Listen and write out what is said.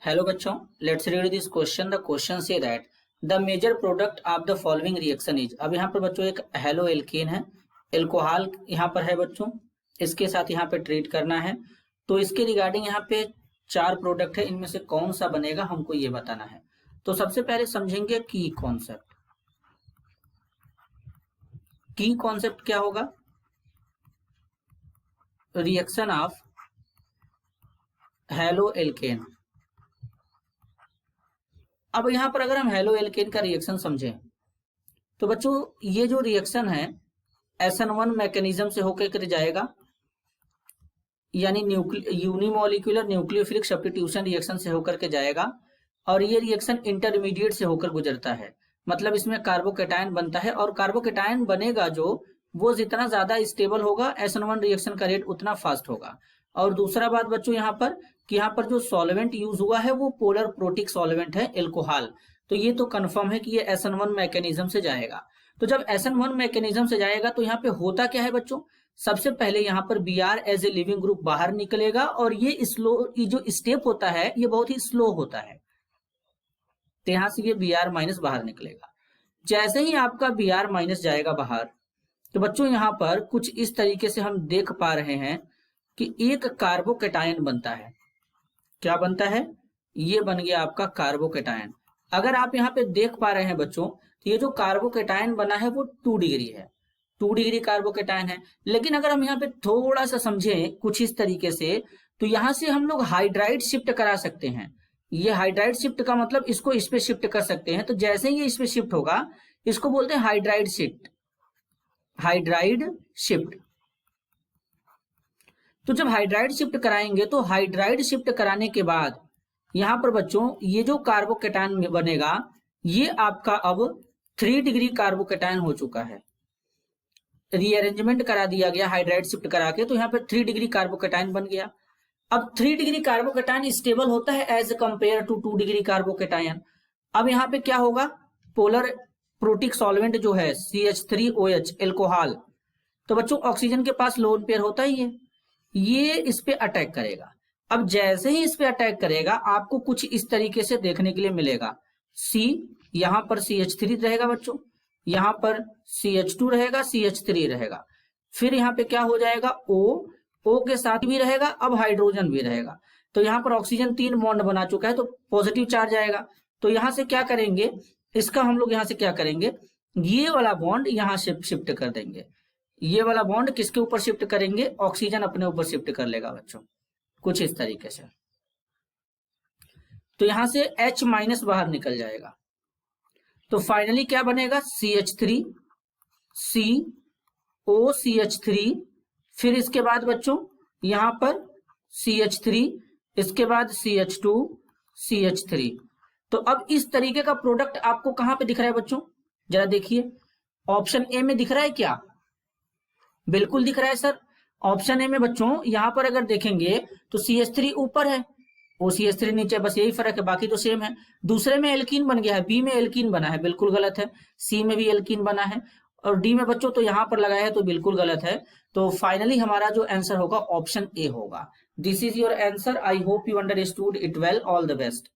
Hello बच्चों, let's read this question. The question say that the major product of the following reaction is. अब यहाँ पर बच्चों एक हेलो एल्केन है, एल्कोहल यहाँ पर है बच्चों, इसके साथ यहाँ पे ट्रीट करना है। तो इसके रिगार्डिंग यहाँ पे 4 प्रोडक्ट है, इनमें से कौन सा बनेगा हमको ये बताना है। तो सबसे पहले समझेंगे की कॉन्सेप्ट। की कॉन्सेप्ट क्या होगा? Reaction of halo alkane. अब यहाँ पर अगर हम हेलो एल्केन का रिएक्शन समझें तो बच्चों ये जो रिएक्शन है SN1 मैकेनिज्म से होकर जाएगा, यानी यूनिमोलिकुलर न्यूक्लियोफिलिक सब्स्टिट्यूशन रिएक्शन से होकर के जाएगा। और ये रिएक्शन इंटरमीडिएट से होकर गुजरता है, मतलब इसमें कार्बोकेटायन बनता है और कार्बोकेटायन बनेगा जो वो जितना ज्यादा स्टेबल होगा SN1 रिएक्शन का रेट उतना फास्ट होगा। और दूसरा बात बच्चों यहाँ पर कि यहाँ पर जो सॉल्वेंट यूज हुआ है वो पोलर प्रोटिक सॉल्वेंट है एल्कोहल। तो ये तो कंफर्म है कि ये SN1 मैकेनिज्म से जाएगा। तो जब SN1 मैकेनिज्म से जाएगा तो यहाँ पे होता क्या है बच्चों, सबसे पहले यहाँ पर Br as a living group बाहर निकलेगा और ये जो स्टेप होता है ये बहुत ही स्लो होता है। तो यहाँ से ये Br माइनस बाहर निकलेगा। जैसे ही आपका Br माइनस जाएगा बाहर तो बच्चों यहाँ पर कुछ इस तरीके से हम देख पा रहे हैं कि एक कार्बोकेटायन बनता है। क्या बनता है? ये बन गया आपका कार्बोकेटायन। अगर आप यहाँ पे देख पा रहे हैं बच्चों तो ये जो कार्बोकेटायन बना है वो 2 डिग्री है, 2 डिग्री कार्बोकेटायन है। लेकिन अगर हम यहाँ पे थोड़ा सा समझें कुछ इस तरीके से तो यहाँ से हम लोग हाइड्राइड शिफ्ट करा सकते हैं। ये हाइड्राइड शिफ्ट का मतलब इसको इस पे शिफ्ट कर सकते हैं। तो जैसे ही ये इस पे शिफ्ट होगा इसको बोलते हैं हाइड्राइड शिफ्ट, हाइड्राइड शिफ्ट। तो जब हाइड्राइड शिफ्ट कराएंगे तो हाइड्राइड शिफ्ट कराने के बाद यहां पर बच्चों ये जो कार्बोकेटायन बनेगा ये आपका अब 3 डिग्री कार्बोकेटायन हो चुका है। रीअरेंजमेंट करा दिया गया हाइड्राइड शिफ्ट करा के, तो यहाँ पर 3 डिग्री कार्बोकेटायन बन गया। अब 3 डिग्री कार्बोकेटायन स्टेबल होता है as compare to 2 degree carbocation. अब यहाँ पे क्या होगा, पोलर प्रोटिक सॉल्वेंट जो है CH3OH एल्कोहल, तो बच्चों ऑक्सीजन के पास लोन पेयर होता ही है, ये इस पे अटैक करेगा। अब जैसे ही इस पे अटैक करेगा आपको कुछ इस तरीके से देखने के लिए मिलेगा। C यहां पर CH3 रहेगा बच्चों, यहां पर CH2 रहेगा, CH3 रहेगा। फिर यहाँ पे क्या हो जाएगा, O के साथ भी रहेगा, अब हाइड्रोजन भी रहेगा। तो यहाँ पर ऑक्सीजन 3 बॉन्ड बना चुका है तो पॉजिटिव चार्ज आएगा। तो यहां से क्या करेंगे, इसका हम लोग यहां से क्या करेंगे, ये वाला बॉन्ड यहां से शिफ्ट कर देंगे। ये वाला बॉन्ड किसके ऊपर शिफ्ट करेंगे, ऑक्सीजन अपने ऊपर शिफ्ट कर लेगा बच्चों, कुछ इस तरीके से। तो यहां से H माइनस बाहर निकल जाएगा। तो फाइनली क्या बनेगा, CH3 COCH3, फिर इसके बाद बच्चों यहां पर CH3, इसके बाद CH2 CH3। तो अब इस तरीके का प्रोडक्ट आपको कहां पे दिख रहा है बच्चों, जरा देखिए। ऑप्शन ए में दिख रहा है क्या? बिल्कुल दिख रहा है सर। ऑप्शन ए में बच्चों यहां पर अगर देखेंगे तो CH3 ऊपर है, OCH3 नीचे, बस यही फर्क है, बाकी तो सेम है। दूसरे में एल्कीन बन गया है, बी में एल्कीन बना है, बिल्कुल गलत है। सी में भी एल्कीन बना है और डी में बच्चों तो यहां पर लगाया है तो बिल्कुल गलत है। तो फाइनली हमारा जो आंसर होगा ऑप्शन ए होगा। This is your answer. I hope you understood it well. All the best.